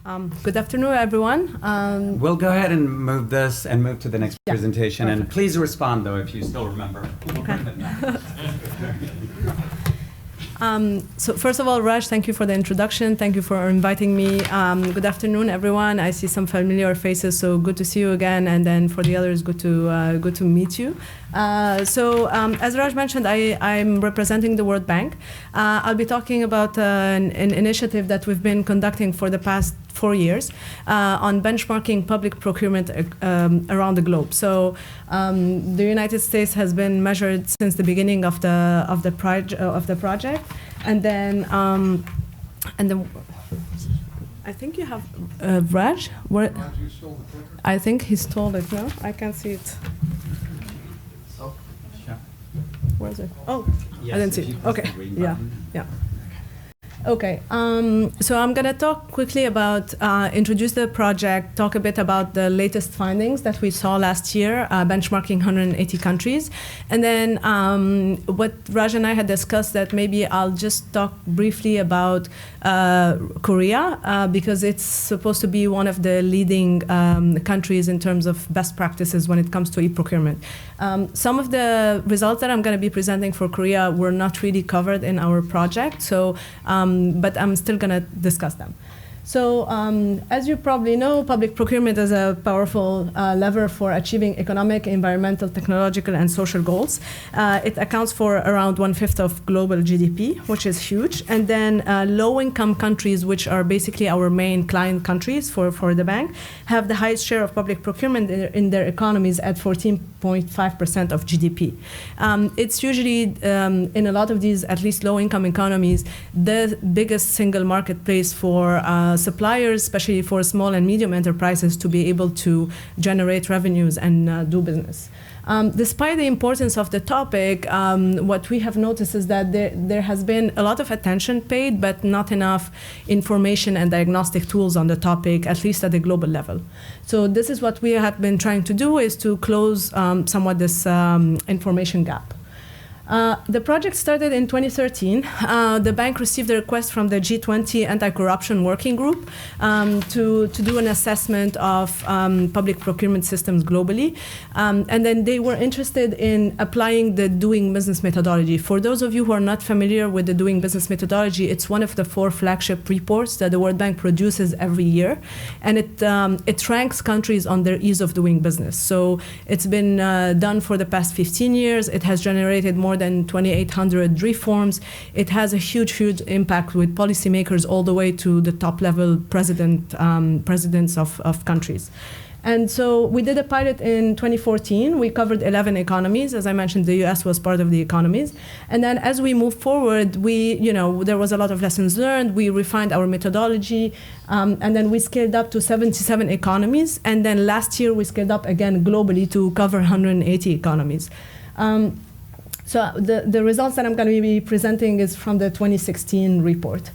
Good afternoon, everyone. We'll go ahead and move this and move to the next presentation. Perfect. And please respond, though, if you still remember. Okay. So first of all, Raj, thank you for the introduction. Thank you for inviting me. Good afternoon, everyone. I see some familiar faces, so good to see you again. And then for the others, good to meet you. As Raj mentioned, I'm representing the World Bank. I'll be talking about an initiative that we've been conducting for the past 4 years on benchmarking public procurement around the globe. So the United States has been measured since the beginning of the project, and then I think you have Raj. Where? I think he stole it. No, I can't see it. Where is it? Oh, yes, I didn't see it. Okay, yeah. Okay, so I'm going to talk quickly about, introduce the project, talk a bit about the latest findings that we saw last year, benchmarking 180 countries. And then what Raj and I had discussed, that maybe I'll just talk briefly about Korea, because it's supposed to be one of the leading countries in terms of best practices when it comes to e-procurement. Some of the results that I'm going to be presenting for Korea were not really covered in our project, so but I'm still going to discuss them. So as you probably know, public procurement is a powerful lever for achieving economic, environmental, technological, and social goals. It accounts for around 1/5 of global GDP, which is huge. And then low-income countries, which are basically our main client countries for the bank, have the highest share of public procurement in their economies at 14.5% of GDP. It's usually, in a lot of these, at least low-income economies, the biggest single marketplace for suppliers, especially for small and medium enterprises, to be able to generate revenues and do business. Despite the importance of the topic, what we have noticed is that there has been a lot of attention paid, but not enough information and diagnostic tools on the topic, at least at the global level. So this is what we have been trying to do, is to close somewhat this information gap. The project started in 2013. The bank received a request from the G20 Anti-Corruption Working Group to do an assessment of public procurement systems globally. And then they were interested in applying the doing business methodology. For those of you who are not familiar with the doing business methodology, it's one of the 4 flagship reports that the World Bank produces every year. And it ranks countries on their ease of doing business. So it's been done for the past 15 years. It has generated more than 2,800 reforms. It has a huge impact with policymakers all the way to the top level presidents of countries. And so we did a pilot in 2014. We covered 11 economies. As I mentioned, the US was part of the economies. And then as we moved forward, there was a lot of lessons learned. We refined our methodology, and then we scaled up to 77 economies. And then last year, we scaled up again globally to cover 180 economies. So the results that I'm going to be presenting is from the 2016 report.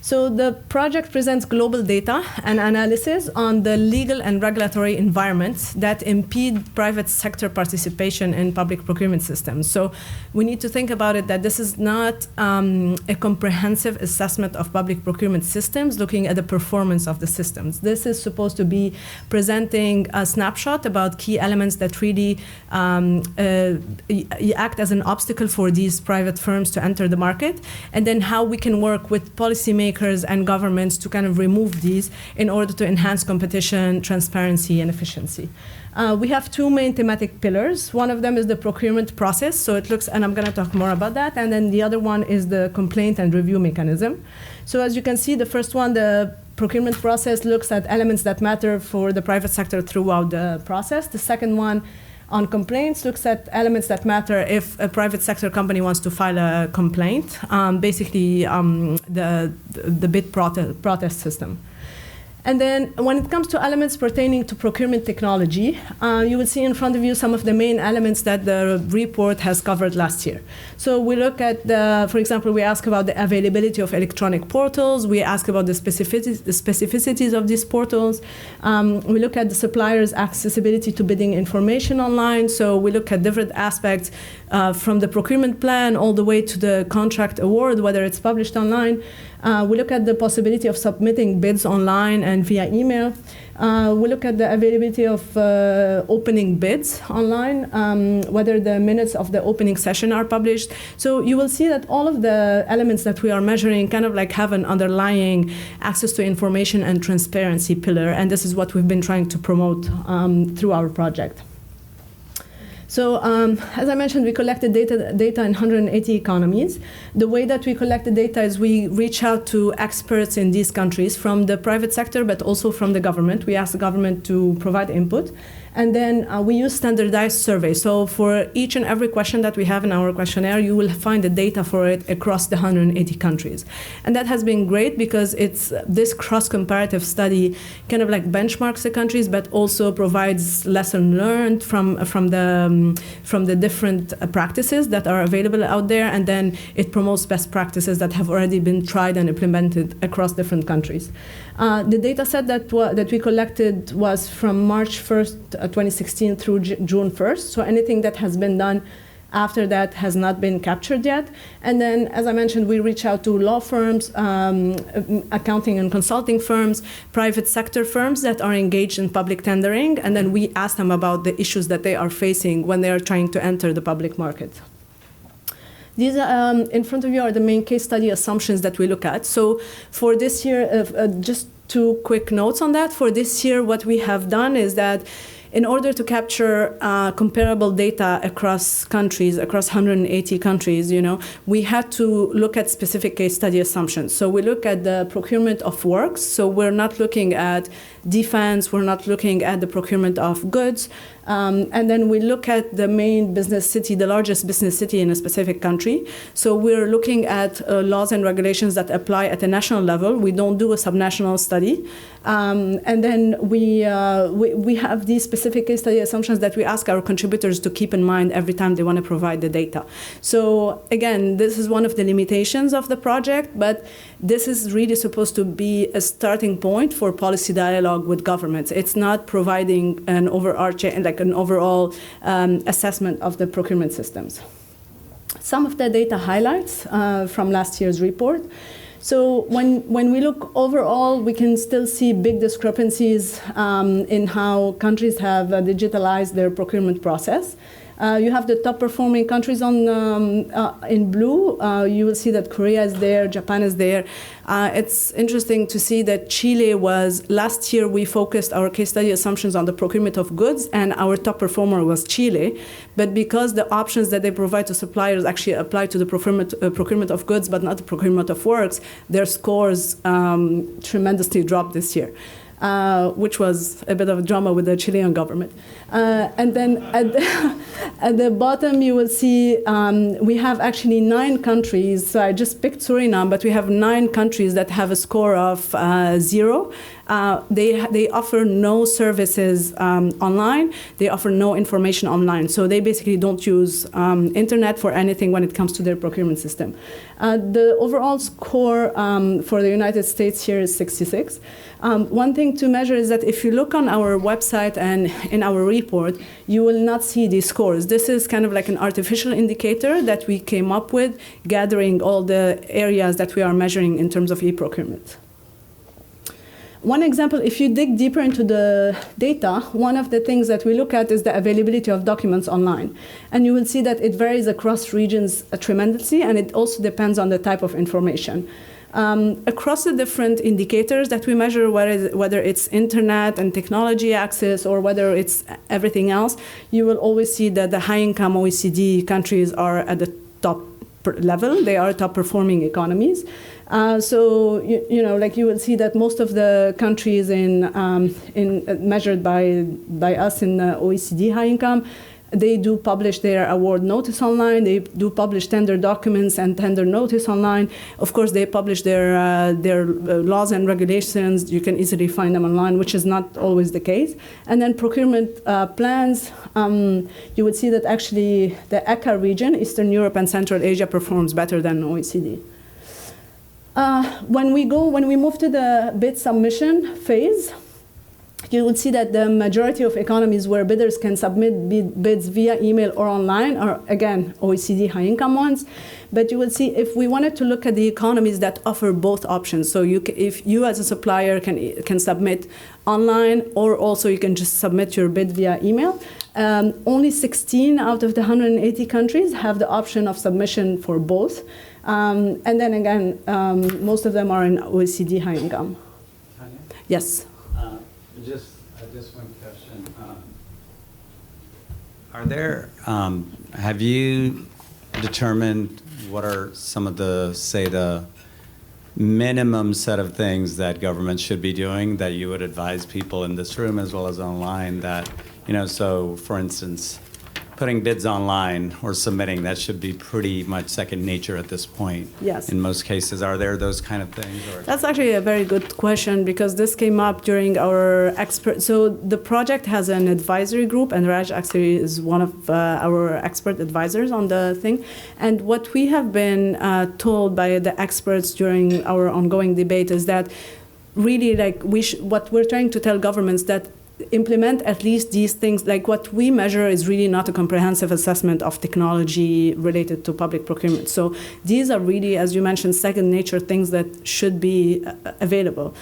So the project presents global data and analysis on the legal and regulatory environments that impede private sector participation in public procurement systems. So we need to think about it that this is not a comprehensive assessment of public procurement systems looking at the performance of the systems. This is supposed to be presenting a snapshot about key elements that really act as an obstacle for these private firms to enter the market, and then how we can work with policymakers and governments to kind of remove these in order to enhance competition, transparency, and efficiency. We have 2 main thematic pillars. One of them is the procurement process, so it looks, and I'm going to talk more about that, and then the other one is the complaint and review mechanism. So as you can see, the first one, the procurement process, looks at elements that matter for the private sector throughout the process. The second one, on complaints, looks at elements that matter if a private sector company wants to file a complaint, basically the bid protest system. And then when it comes to elements pertaining to procurement technology, you will see in front of you some of the main elements that the report has covered last year. So we look at, for example, we ask about the availability of electronic portals. We ask about the specificities of these portals. We look at the supplier's accessibility to bidding information online. So we look at different aspects from the procurement plan all the way to the contract award, whether it's published online. We look at the possibility of submitting bids online and via email. We look at the availability of opening bids online, whether the minutes of the opening session are published. So you will see that all of the elements that we are measuring kind of like have an underlying access to information and transparency pillar, and this is what we've been trying to promote through our project. So as I mentioned, we collected data in 180 economies. The way that we collect the data is we reach out to experts in these countries from the private sector, but also from the government. We ask the government to provide input. And then we use standardized surveys. So for each and every question that we have in our questionnaire, you will find the data for it across the 180 countries. And that has been great because it's this cross-comparative study kind of like benchmarks the countries, but also provides lessons learned from the different practices that are available out there. And then it promotes best practices that have already been tried and implemented across different countries. The data set that we collected was from March 1st, 2016 through June 1st. So anything that has been done after that has not been captured yet. And then, as I mentioned, we reach out to law firms, accounting and consulting firms, private sector firms that are engaged in public tendering, and then we ask them about the issues that they are facing when they are trying to enter the public market. These in front of you are the main case study assumptions that we look at. So for this year, just 2 quick notes on that. For this year, what we have done is that in order to capture comparable data across countries, across 180 countries, we had to look at specific case study assumptions. So we look at the procurement of works. So we're not looking at defense, we're not looking at the procurement of goods. And then we look at the main business city, the largest business city in a specific country. So we're looking at laws and regulations that apply at a national level. We don't do a subnational study. And then we have these specific case study assumptions that we ask our contributors to keep in mind every time they want to provide the data. So again, this is one of the limitations of the project, but this is really supposed to be a starting point for policy dialogue with governments. It's not providing an overarching, like an overall assessment of the procurement systems. Some of the data highlights from last year's report. So when we look overall, we can still see big discrepancies in how countries have digitalized their procurement process. You have the top performing countries in blue. You will see that Korea is there, Japan is there. It's interesting to see that Chile was, last year we focused our case study assumptions on the procurement of goods, and our top performer was Chile. But because the options that they provide to suppliers actually apply to the procurement of goods, but not the procurement of works, their scores tremendously dropped this year. Which was a bit of a drama with the Chilean government. And then at the bottom, you will see we have actually 9 countries. So I just picked Suriname, but we have 9 countries that have a score of 0. They offer no services online. They offer no information online. So they basically don't use internet for anything when it comes to their procurement system. The overall score for the United States here is 66. One thing to measure is that if you look on our website and in our report, you will not see these scores. This is kind of like an artificial indicator that we came up with, gathering all the areas that we are measuring in terms of e-procurement. One example, if you dig deeper into the data, one of the things that we look at is the availability of documents online. And you will see that it varies across regions tremendously, and it also depends on the type of information. Across the different indicators that we measure, whether it's internet and technology access or whether it's everything else, you will always see that the high-income OECD countries are at the top level. They are top-performing economies. So like you will see that most of the countries measured by us in OECD high income, they do publish their award notice online. They do publish tender documents and tender notice online. Of course, they publish their laws and regulations. You can easily find them online, which is not always the case. And then procurement plans, you would see that actually the ECA region, Eastern Europe and Central Asia, performs better than OECD. When we move to the bid submission phase, you would see that the majority of economies where bidders can submit bids via email or online are, again, OECD high-income ones. But you will see if we wanted to look at the economies that offer both options, so if you as a supplier can submit online, or also you can just submit your bid via email, only 16 out of the 180 countries have the option of submission for both. And then again, most of them are in OECD high-income. Tania? Yes. Just one question. Have you determined what are some of the minimum set of things that government should be doing that you would advise people in this room as well as online that, so for instance, putting bids online or submitting, that should be pretty much second nature at this point. Yes. In most cases, are there those kind of things? Or? That's actually a very good question because this came up during our expert. So the project has an advisory group, and Raj actually is one of our expert advisors on the thing. And what we have been told by the experts during our ongoing debate is that really, what we're trying to tell governments that implement at least these things. Like what we measure is really not a comprehensive assessment of technology related to public procurement. So these are really, as you mentioned, second nature things that should be available.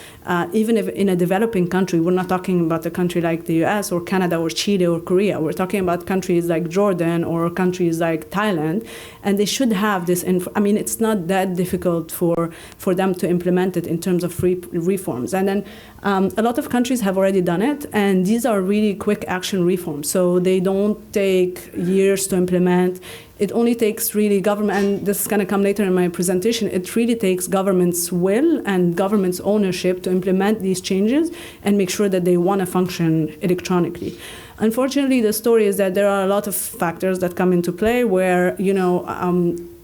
Even if in a developing country, we're not talking about a country like the US or Canada or Chile or Korea. We're talking about countries like Jordan or countries like Thailand, and they should have this. It's not that difficult for them to implement it in terms of reforms. And then a lot of countries have already done it, and these are really quick action reforms. So they don't take years to implement. It only takes really government, and this is going to come later in my presentation, it really takes government's will and government's ownership to implement these changes and make sure that they want to function electronically. Unfortunately, the story is that there are a lot of factors that come into play where,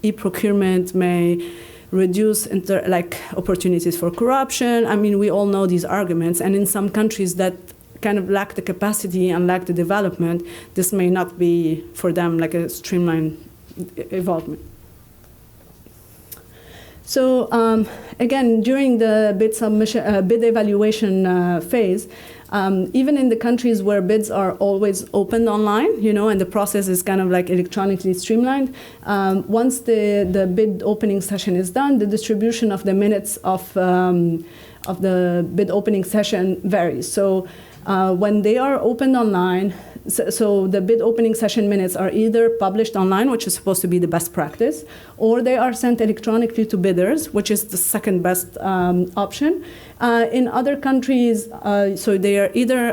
e-procurement may reduce opportunities for corruption. We all know these arguments, and in some countries that kind of lack the capacity and lack the development, this may not be for them like a streamlined involvement. So again, during the bid evaluation phase, even in the countries where bids are always opened online, and the process is kind of like electronically streamlined, once the bid opening session is done, the distribution of the minutes of the bid opening session varies. So when they are opened online, so the bid opening session minutes are either published online, which is supposed to be the best practice, or they are sent electronically to bidders, which is the second best option. In other countries, so they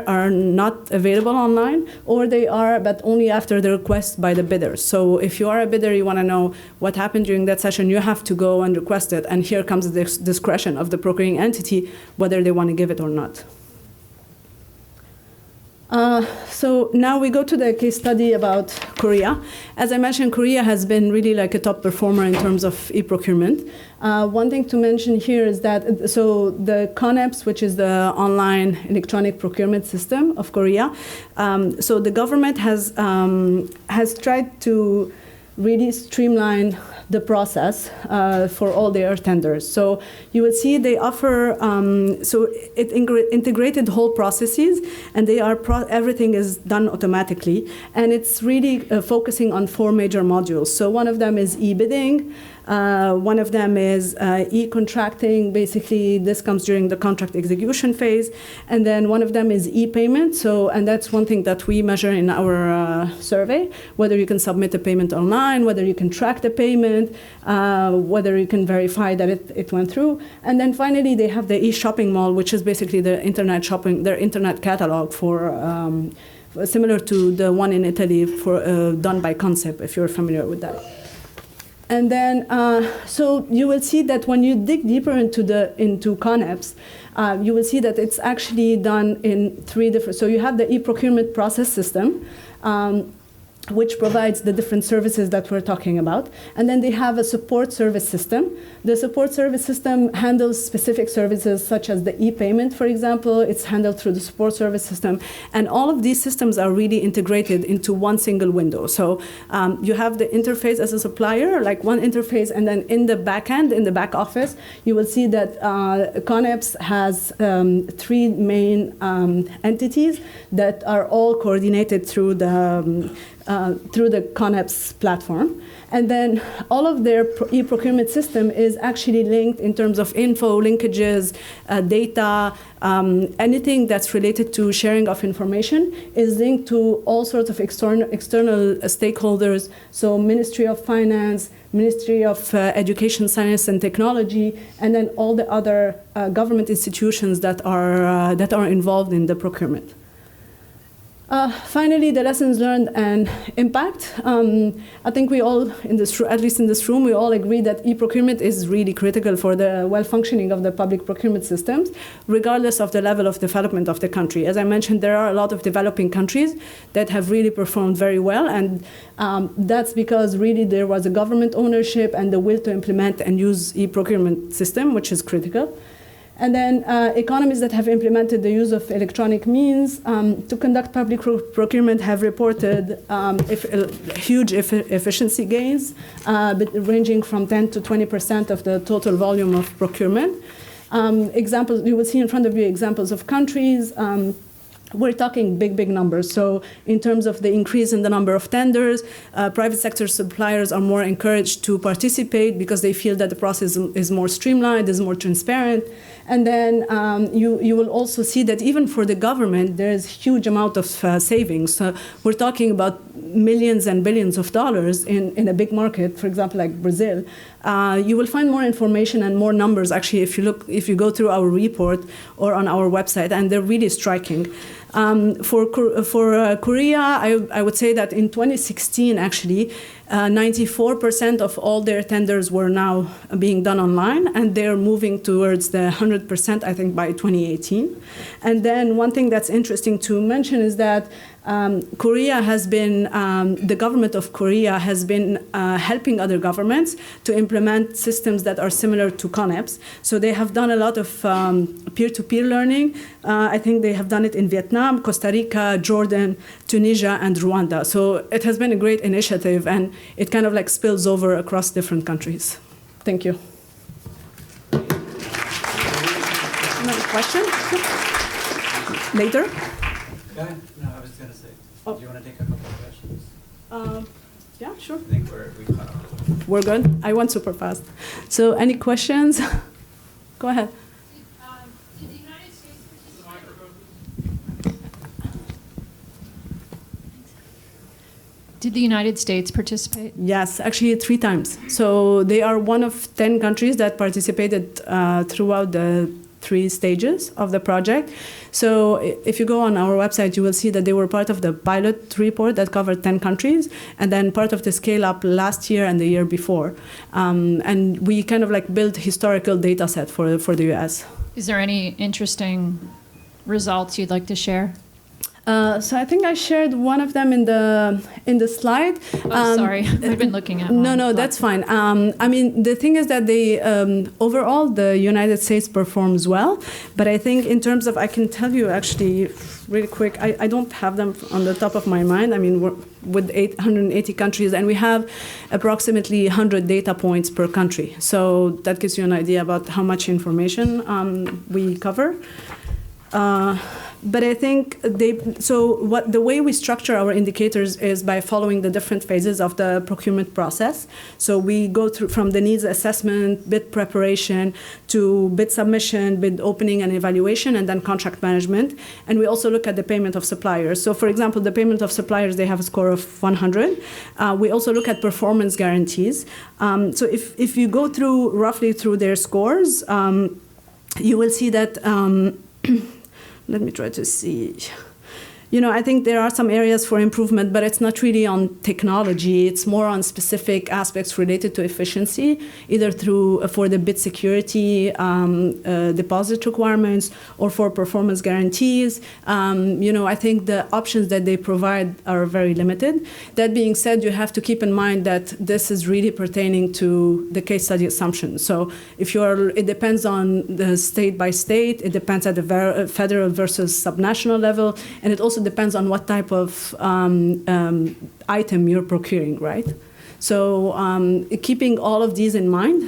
are not available online, or they are, but only after the request by the bidders. So if you are a bidder, you want to know what happened during that session, you have to go and request it, and here comes the discretion of the procuring entity, whether they want to give it or not. So now we go to the case study about Korea. As I mentioned, Korea has been really like a top performer in terms of e-procurement. One thing to mention here is that, so the CONEPS, which is the online electronic procurement system of Korea, so the government has tried to really streamline the process for all their tenders. So you will see they offer, so it integrated whole processes, and they are everything is done automatically, and it's really focusing on 4 major modules. So one of them is e-bidding, one of them is e-contracting. Basically, this comes during the contract execution phase. And then one of them is e-payment. So, and that's one thing that we measure in our survey, whether you can submit a payment online, whether you can track the payment, whether you can verify that it went through. And then finally, they have the e-shopping mall, which is basically the internet shopping, their internet catalog for similar to the one in Italy for done by Concept, if you're familiar with that. And then, so you will see that when you dig deeper into CONEPS, you will see that it's actually done in 3 different. So you have the e-procurement process system, which provides the different services that we're talking about. And then they have a support service system. The support service system handles specific services such as the e-payment, for example. It's handled through the support service system. And all of these systems are really integrated into one single window. So you have the interface as a supplier, like one interface, and then in the back end, in the back office, you will see that CONEPS has 3 main entities that are all coordinated through the CONEPS platform. And then all of their e-procurement system is actually linked in terms of info, linkages, data, anything that's related to sharing of information is linked to all sorts of external stakeholders, so Ministry of Finance, Ministry of Education, Science and Technology, and then all the other government institutions that are involved in the procurement. Finally, the lessons learned and impact. I think we all, at least in this room, we all agree that e-procurement is really critical for the well-functioning of the public procurement systems, regardless of the level of development of the country. As I mentioned, there are a lot of developing countries that have really performed very well, and that's because really there was a government ownership and the will to implement and use e-procurement system, which is critical. And then economies that have implemented the use of electronic means to conduct public procurement have reported huge efficiency gains, ranging from 10 to 20% of the total volume of procurement. Examples, you will see in front of you examples of countries. We're talking big numbers. So in terms of the increase in the number of tenders, private sector suppliers are more encouraged to participate because they feel that the process is more streamlined, is more transparent. And then you will also see that even for the government, there is a huge amount of savings. So we're talking about millions and billions of dollars in a big market, for example, like Brazil. You will find more information and more numbers, actually, if you go through our report or on our website, and they're really striking. For Korea, I would say that in 2016, actually, 94% of all their tenders were now being done online, and they're moving towards the 100%, I think, by 2018. And then one thing that's interesting to mention is that Korea has been, the government of Korea has been helping other governments to implement systems that are similar to CONEPS. So they have done a lot of peer-to-peer learning. I think they have done it in Vietnam, Costa Rica, Jordan, Tunisia, and Rwanda. So it has been a great initiative, and it kind of like spills over across different countries. Thank you. Another question? Later? Go ahead. No, I was going to say, do you want to take a couple of questions? Yeah, sure. I think we cut off. We're good? I went super fast. So any questions? Go ahead. Did the United States Did the United States participate? Yes, actually 3 times. So they are one of 10 countries that participated throughout the 3 stages of the project. So if you go on our website, you will see that they were part of the pilot report that covered 10 countries, and then part of the scale-up last year and the year before. And we kind of like built historical data set for the US. Is there any interesting results you'd like to share? So I think I shared one of them in the slide. Oh, sorry, I've been looking at. No, that's fine. I mean, the thing is that they overall the United States performs well, but I think in terms of, I can tell you actually really quick. I don't have them on the top of my mind. I mean, we're with 880 countries, and we have approximately 100 data points per country. So that gives you an idea about how much information we cover. But I think the way we structure our indicators is by following the different phases of the procurement process. So we go through from the needs assessment, bid preparation, to bid submission, bid opening and evaluation, and then contract management. And we also look at the payment of suppliers. So for example, the payment of suppliers, they have a score of 100. We also look at performance guarantees. So if you go roughly through their scores, you will see that let me try to see. I think there are some areas for improvement, but it's not really on technology. It's more on specific aspects related to efficiency, either for the bid security deposit requirements or for performance guarantees. I think the options that they provide are very limited. That being said, you have to keep in mind that this is really pertaining to the case study assumption. So it depends on the state by state. It depends at the federal versus subnational level, and it also depends on what type of item you're procuring, right? So keeping all of these in mind,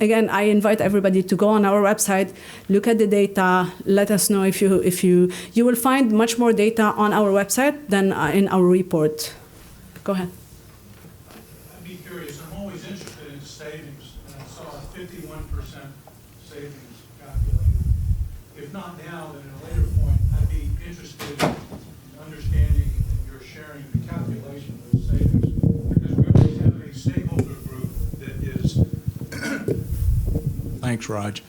again, I invite everybody to go on our website, look at the data, let us know if you will find much more data on our website than in our report. Go ahead. I'd be curious. I'm always interested in savings, and I saw a 51% savings calculated. If not now, then at a later point, I'd be interested in understanding your sharing the calculation of those savings, because we always have a stakeholder group that is. Thanks, Raj.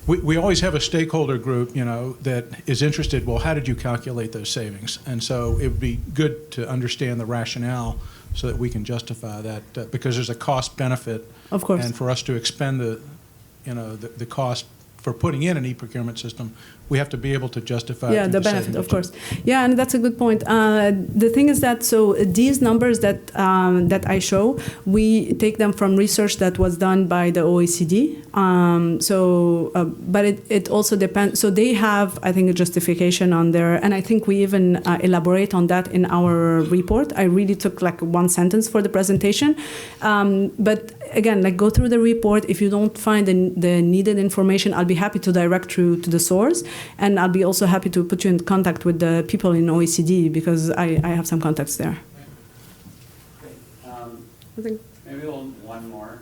We always have a stakeholder group, that is interested, well, how did you calculate those savings? And so it would be good to understand the rationale so that we can justify that, because there's a cost benefit. Of course. And for us to expend the cost for putting in an e-procurement system, we have to be able to justify the benefit, of course. Yeah, and that's a good point. The thing is that these numbers that I show, we take them from research that was done by the OECD. But it also depends. So they have, I think, a justification on there, and I think we even elaborate on that in our report. I really took like one sentence for the presentation, but again, go through the report. If you don't find the needed information, I'll be happy to direct you to the source. And I'll be also happy to put you in contact with the people in OECD, because I have some contacts there. I think maybe one more.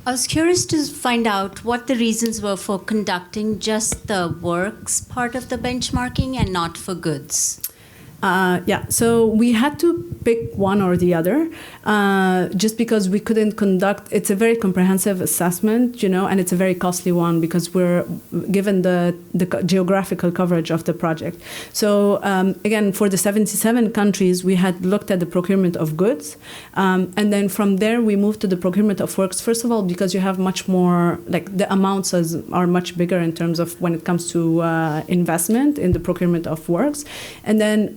I was curious to find out what the reasons were for conducting just the works part of the benchmarking and not for goods. So we had to pick one or the other, just because we couldn't conduct. It's a very comprehensive assessment, and it's a very costly one because we're given the geographical coverage of the project. So again, for the 77 countries, we had looked at the procurement of goods, and then from there we moved to the procurement of works. First of all, because you have much more, the amounts are much bigger in terms of when it comes to investment in the procurement of works, and then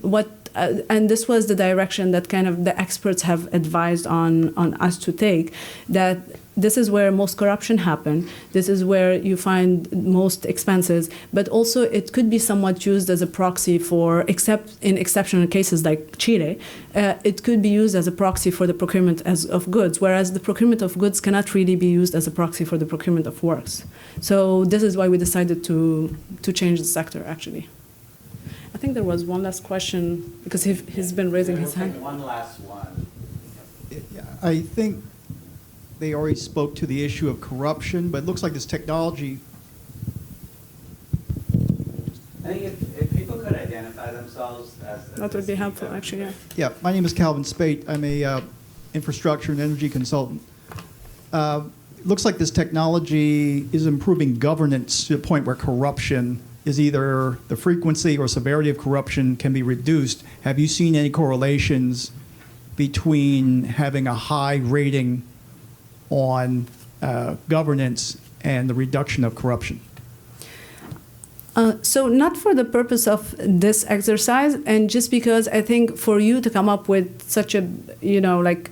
and this was the direction that kind of the experts have advised on us to take, that this is where most corruption happen. This is where you find most expenses, but also it could be somewhat used as a proxy for, except in exceptional cases like Chile, it could be used as a proxy for the procurement of goods, whereas the procurement of goods cannot really be used as a proxy for the procurement of works. So this is why we decided to change the sector, actually. I think there was one last question, because he's been raising his hand. One last one. I think they already spoke to the issue of corruption, but it looks like this technology. I think if people could identify themselves as that would be helpful, actually. Yeah. Yeah, my name is Calvin Spate. I'm a infrastructure and energy consultant. It looks like this technology is improving governance to the point where corruption is either the frequency or severity of corruption can be reduced. Have you seen any correlations between having a high rating on governance and the reduction of corruption? So not for the purpose of this exercise, and just because I think for you to come up with such a,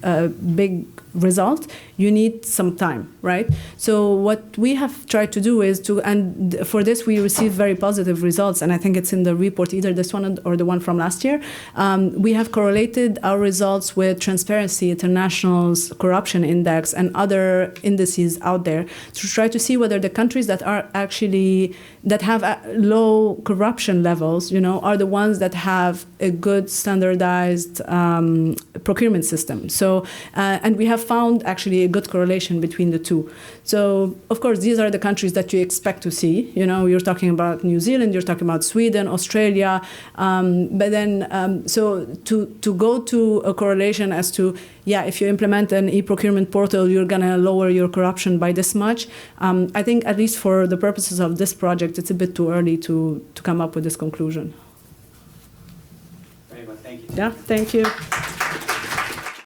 a big result, you need some time, right? So what we have tried to do is and for this we received very positive results, and I think it's in the report, either this one or the one from last year. We have correlated our results with Transparency International's corruption index and other indices out there to try to see whether the countries that have low corruption levels, are the ones that have a good standardized procurement system. So, and we have found actually a good correlation between the two. So, of course, these are the countries that you expect to see. You're talking about New Zealand, you're talking about Sweden, Australia. But then, so to go to a correlation as to, if you implement an e-procurement portal, you're going to lower your corruption by this much. I think, at least for the purposes of this project, it's a bit too early to come up with this conclusion. Very well, thank you. Yeah, thank you.